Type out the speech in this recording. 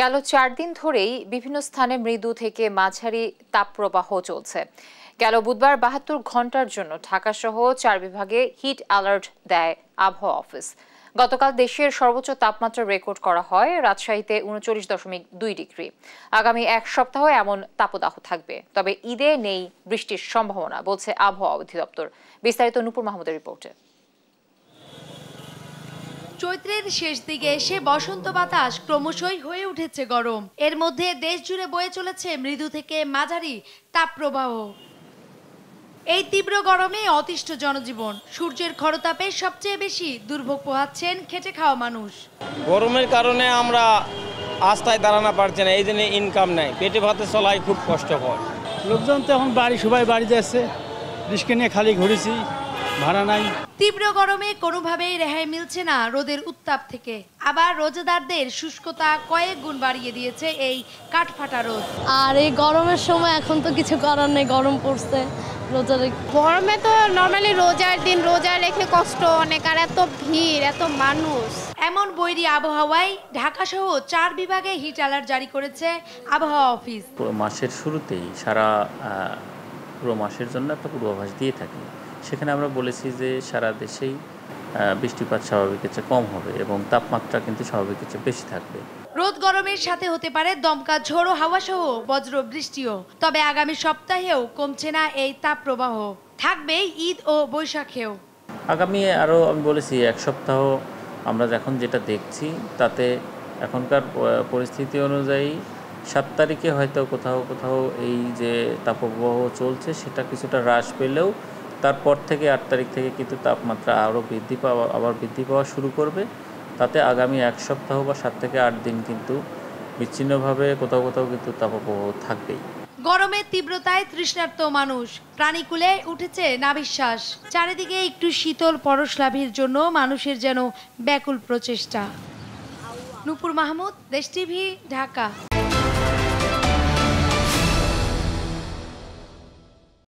গেল 4 দিন ধরেই বিভিন্ন স্থানে মৃদু থেকে মাঝারি তাপপ্রবাহ চলছে। গেল বুধবার 72 ঘন্টার জন্য ঢাকা সহ 4 বিভাগে হিট অ্যালার্ট দেয় আবহাওয়া অফিস। গতকাল দেশের সর্বোচ্চ তাপমাত্রা রেকর্ড করা হয় রাজশাহীতে 39.2 ডিগ্রি। আগামী এক সপ্তাহ এমন তাপদাহ থাকবে, তবে ঈদে নেই বৃষ্টির সম্ভাবনা বলছে আবহাওয়া অধিদপ্তর। বিস্তারিত নূপুর মাহমুদের রিপোর্টে। চৈত্রের শেষ দিকে এসে বসন্ত বাতাস ক্রমশই হয়ে উঠেছে গরম। এর মধ্যে দেশ জুড়ে বয়ে চলেছে মৃদু থেকে মাঝারি তাপপ্রবাহ। এই তীব্র গরমে অতিষ্ঠ জনজীবন। সূর্যের খরতাপে সবচেয়ে বেশি দুর্ভোগ পোহাচ্ছেন খেটে খাওয়া মানুষ। গরমের কারণে আমরা আস্থায় দাঁড়ানো পারছি না, এই জন্য ইনকাম নাই, পেটে ভাতে চলাই খুব কষ্টকর। লোকজন তো এখন সবাই বাড়ি যাচ্ছে, রিস্কে নিয়ে খালি ঘুরেছি, ভাড়া নাই। তীব্র গরমে কোনোভাবেই রেহাই মিলছে না রোদের উত্তাপ থেকে। আবার রোজাদারদের শুষ্কতা কয়েক গুণ বাড়িয়ে দিয়েছে এই কাঠফাটা রোদ। আর এই গরমের সময় এখন তো কিছু করার নেই, গরম পড়ছে। গরমে তো নর্মালি রোজার দিন রোজা রেখে কষ্ট অনেক, আর এত ভিড়, এত মানুষ। এমন বৈরী আবহাওয়ায় ঢাকা সহ 4 বিভাগে হিট অ্যালার্ট জারি করেছে আবহাওয়া অফিস। মাসের শুরুতেই পুরো মাসের জন্য একটা পূর্বাভাস দিয়ে থাকি। সেখানে আমরা বলেছি যে সারা দেশেই বৃষ্টিপাত স্বাভাবিকের চেয়ে কম হবে এবং তাপমাত্রা কিন্তু স্বাভাবিকের চেয়ে বেশি থাকবে। রোদ গরমের সাথে হতে পারে দমকা ঝোড়ো হাওয়া সহ বজ্র বৃষ্টিও। তবে আগামী সপ্তাহেও কমছে না এই তাপপ্রবাহ, থাকবে ঈদ ও বৈশাখেও। আগামী আরও আমি বলেছি এক সপ্তাহ আমরা এখন যেটা দেখছি তাতে এখনকার পরিস্থিতি অনুযায়ী 7 তারিখে হয়তো কোথাও কোথাও এই যে তাপপ্রবাহ চলছে সেটা কিছুটা হ্রাস পেলেও তারপর থেকে 8 তারিখ থেকে কিন্তু তাপমাত্রা আরও বৃদ্ধি পাওয়া শুরু করবে। তাতে আগামী এক সপ্তাহ বা 7 থেকে 8 দিন কিন্তু বিচ্ছিন্নভাবে কোথাও কোথাও কিন্তু তাপপ্রবাহ থাকবেই। গরমের তীব্রতায় তৃষ্ণার্ত মানুষ, প্রাণীকুলে উঠেছে নাভিশ্বাস। চারিদিকে একটু শীতল পরশ লাভের জন্য মানুষের যেন ব্যাকুল প্রচেষ্টা। নূপুর মাহমুদ, দেশ টিভি, ঢাকা।